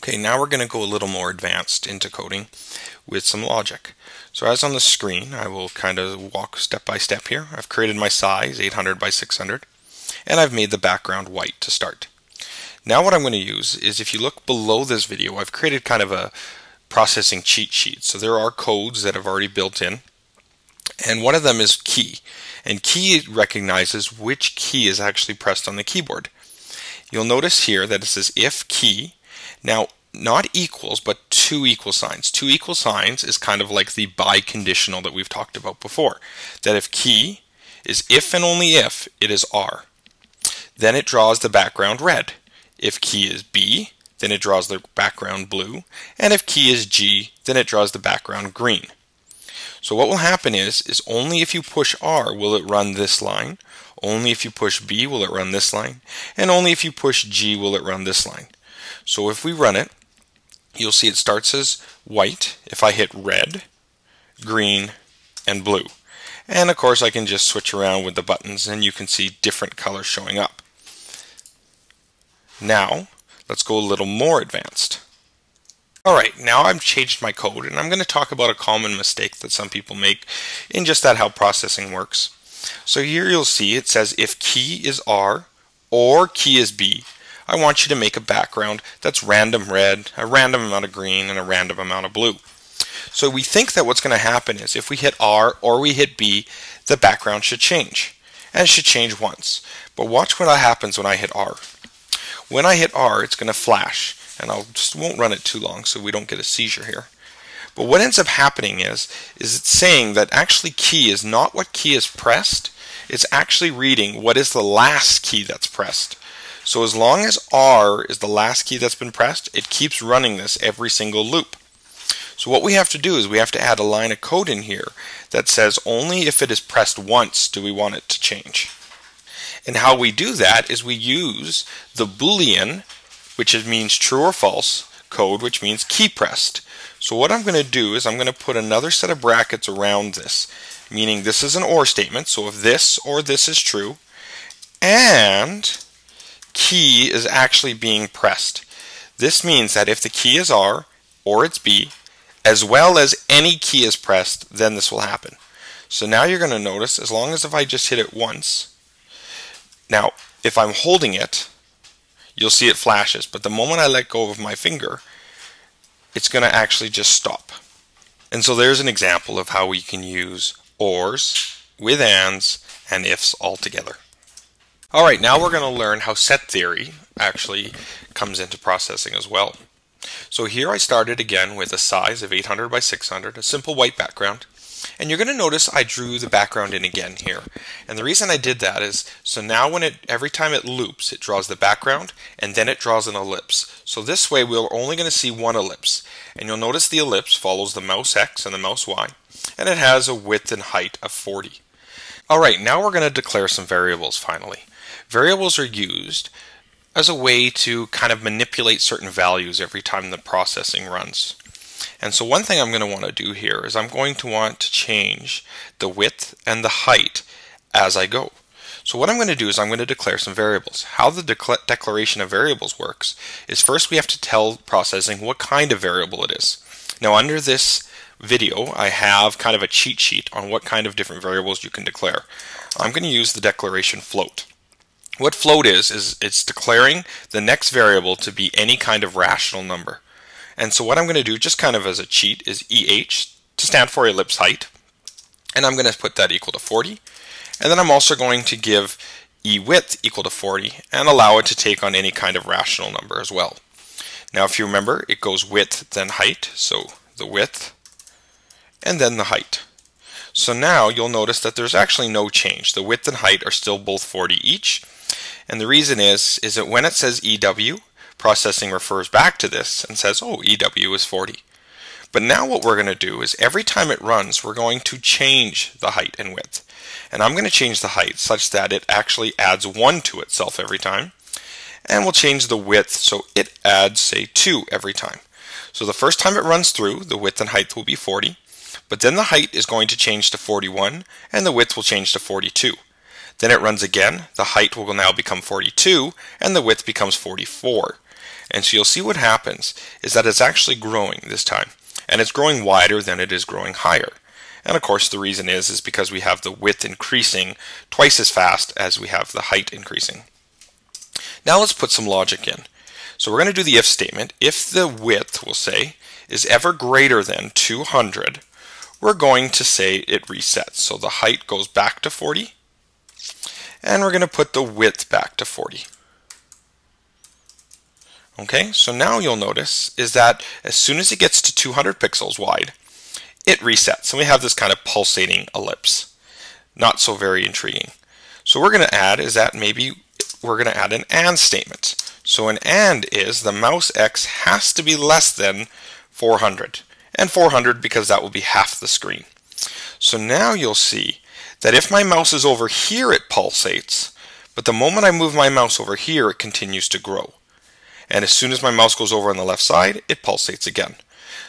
Okay, now we're going to go a little more advanced into coding with some logic. So as on the screen, I will kind of walk step by step here. I've created my size, 800 by 600, and I've made the background white to start. Now what I'm going to use is, if you look below this video, I've created kind of a processing cheat sheet. So there are codes that I've already built in, and one of them is key. And key recognizes which key is actually pressed on the keyboard. You'll notice here that it says if key. Now, not equals, but two equal signs. Two equal signs is kind of like the biconditional that we've talked about before. That if key is if and only if it is R, then it draws the background red. If key is B, then it draws the background blue. And if key is G, then it draws the background green. So what will happen is only if you push R will it run this line. Only if you push B will it run this line. And only if you push G will it run this line. So if we run it, you'll see it starts as white if I hit red, green, and blue. And of course I can just switch around with the buttons and you can see different colors showing up. Now, let's go a little more advanced. Alright, now I've changed my code and I'm going to talk about a common mistake that some people make in just that how processing works. So here you'll see it says if key is R or key is B, I want you to make a background that's random red, a random amount of green, and a random amount of blue. So we think that what's going to happen is if we hit R or we hit B, the background should change. And it should change once. But watch what happens when I hit R. When I hit R, it's going to flash. And I just won't run it too long so we don't get a seizure here. But what ends up happening is it's saying that actually key is not what key is pressed. It's actually reading what is the last key that's pressed. So as long as R is the last key that's been pressed, it keeps running this every single loop. So what we have to do is we have to add a line of code in here that says only if it is pressed once do we want it to change. And how we do that is we use the Boolean, which means true or false, code, which means key pressed. So what I'm going to do is I'm going to put another set of brackets around this, meaning this is an OR statement, so if this or this is true, and key is actually being pressed. This means that if the key is R or it's B, as well as any key is pressed, then this will happen. So now you're going to notice, as long as if I just hit it once, now if I'm holding it, you'll see it flashes, but the moment I let go of my finger, it's going to actually just stop. And so there's an example of how we can use ORs with ANDs and IFs all together. Alright, now we're going to learn how set theory actually comes into processing as well. So here I started again with a size of 800 by 600, a simple white background. And you're going to notice I drew the background in again here. And the reason I did that is, so now when every time it loops, it draws the background and then it draws an ellipse. So this way we're only going to see one ellipse. And you'll notice the ellipse follows the mouse X and the mouse Y. And it has a width and height of 40. Alright, now we're going to declare some variables finally. Variables are used as a way to kind of manipulate certain values every time the processing runs. And so one thing I'm going to want to do here is I'm going to want to change the width and the height as I go. So what I'm going to do is I'm going to declare some variables. How the declaration of variables works is first we have to tell processing what kind of variable it is. Now under this video I have kind of a cheat sheet on what kind of different variables you can declare. I'm going to use the declaration float. What float is it's declaring the next variable to be any kind of rational number. And so what I'm going to do, just kind of as a cheat, is EH to stand for ellipse height. And I'm going to put that equal to 40. And then I'm also going to give EWidth equal to 40 and allow it to take on any kind of rational number as well. Now if you remember, it goes width then height, so the width and then the height. So now you'll notice that there's actually no change. The width and height are still both 40 each. And the reason is that when it says EW, processing refers back to this and says, oh, EW is 40. But now what we're going to do is every time it runs, we're going to change the height and width. And I'm going to change the height such that it actually adds 1 to itself every time. And we'll change the width so it adds, say, 2 every time. So the first time it runs through, the width and height will be 40. But then the height is going to change to 41 and the width will change to 42. Then it runs again, the height will now become 42 and the width becomes 44. And so you'll see what happens is that it's actually growing this time. And it's growing wider than it is growing higher. And of course the reason is because we have the width increasing twice as fast as we have the height increasing. Now let's put some logic in. So we're going to do the if statement. If the width, we'll say, is ever greater than 200, we're going to say it resets. So the height goes back to 40, and we're going to put the width back to 40. Okay, so now you'll notice is that as soon as it gets to 200 pixels wide, it resets. And we have this kind of pulsating ellipse. Not so very intriguing. So what we're going to add is that maybe we're going to add an AND statement. So an AND is the mouse X has to be less than 400. And 400 because that will be half the screen. So now you'll see that if my mouse is over here, it pulsates. But the moment I move my mouse over here, it continues to grow. And as soon as my mouse goes over on the left side, it pulsates again.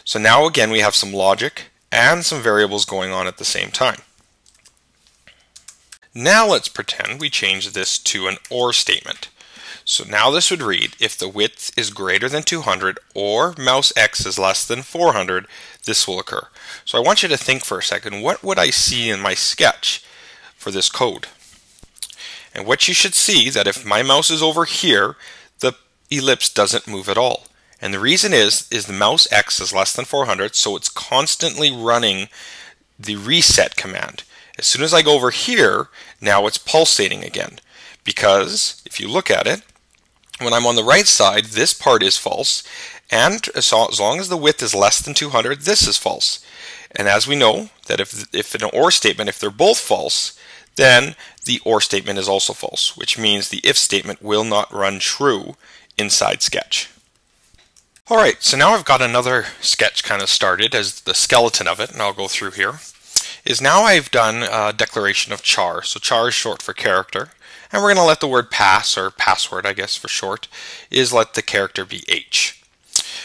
So now again we have some logic and some variables going on at the same time. Now let's pretend we change this to an OR statement. So now this would read, if the width is greater than 200 or mouse X is less than 400, this will occur. So I want you to think for a second, what would I see in my sketch for this code? And what you should see that if my mouse is over here, the ellipse doesn't move at all. And the reason is the mouse X is less than 400, so it's constantly running the reset command. As soon as I go over here, now it's pulsating again. Because if you look at it, when I'm on the right side, this part is false. And as long as the width is less than 200, this is false. And as we know, that if an OR statement, if they're both false, then the OR statement is also false, which means the if statement will not run true inside Sketch. Alright, so now I've got another sketch kind of started as the skeleton of it, and I'll go through here. Is now I've done a declaration of char. So char is short for character, and we're going to let the word pass, or password I guess for short, is let the character be H.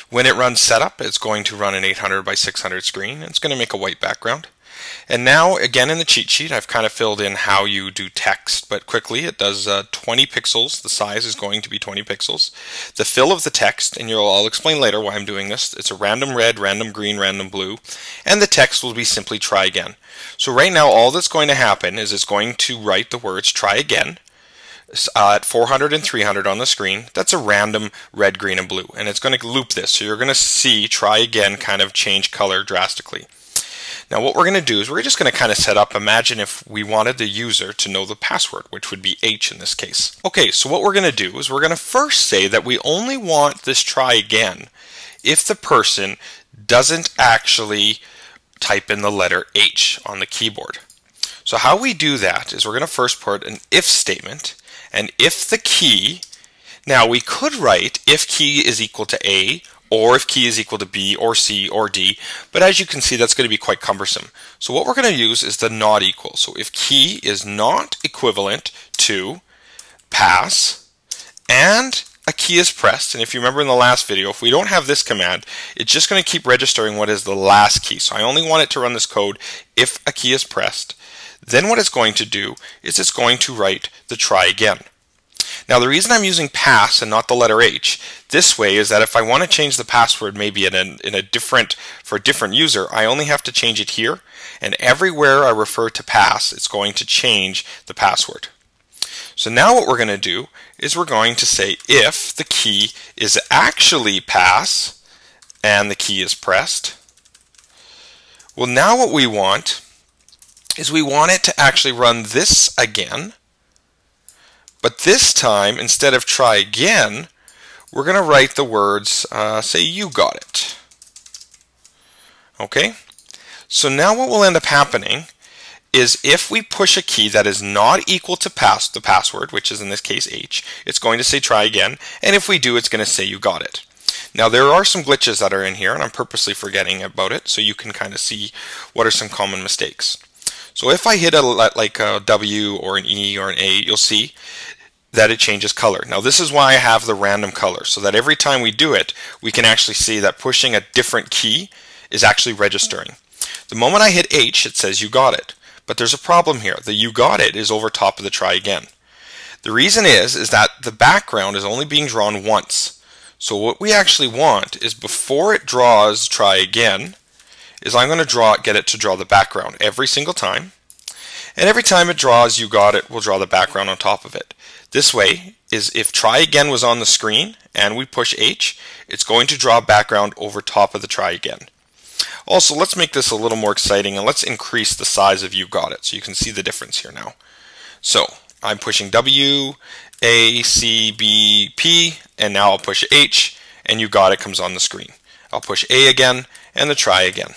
When it runs setup, it's going to run an 800 by 600 screen, and it's going to make a white background. And now, again in the cheat sheet, I've kind of filled in how you do text, but quickly it does 20 pixels. The size is going to be 20 pixels. The fill of the text, and I'll explain later why I'm doing this, it's a random red, random green, random blue, and the text will be simply try again. So right now all that's going to happen is it's going to write the words try again at 400 and 300 on the screen. That's a random red, green, and blue, and it's going to loop this. So you're going to see try again kind of change color drastically. Now what we're going to do is we're just going to kind of set up, imagine if we wanted the user to know the password, which would be H in this case. Okay, so what we're going to do is we're going to first say that we only want this try again if the person doesn't actually type in the letter H on the keyboard. So how we do that is we're going to first put an if statement, and if the key, now we could write if key is equal to A, or if key is equal to B or C or D, but as you can see that's going to be quite cumbersome. So what we're going to use is the not equal. So if key is not equivalent to pass and a key is pressed, and if you remember in the last video, if we don't have this command, it's just going to keep registering what is the last key. So I only want it to run this code if a key is pressed. Then what it's going to do is it's going to write the try again. Now the reason I'm using pass and not the letter H this way is that if I want to change the password maybe for a different user, I only have to change it here, and everywhere I refer to pass, it's going to change the password. So now what we're going to do is we're going to say if the key is actually pass and the key is pressed. Well, now what we want is we want it to actually run this again. But this time, instead of try again, we're going to write the words, say you got it. Okay? So now what will end up happening is if we push a key that is not equal to the password, which is in this case H, it's going to say try again, and if we do, it's going to say you got it. Now there are some glitches that are in here, and I'm purposely forgetting about it, so you can kind of see what are some common mistakes. So if I hit like a W or an E or an A, you'll see that it changes color. Now this is why I have the random color, so that every time we do it, we can actually see that pushing a different key is actually registering. The moment I hit H, it says you got it. But there's a problem here. The you got it is over top of the try again. The reason is that the background is only being drawn once. So what we actually want is before it draws try again, is I'm going to get it to draw the background every single time. And every time it draws, you got it, we'll draw the background on top of it. This way is if try again was on the screen and we push H, it's going to draw background over top of the try again. Also, let's make this a little more exciting and let's increase the size of you got it so you can see the difference here now. So I'm pushing W, A, C, B, P, and now I'll push H and you got it comes on the screen. I'll push A again and the try again.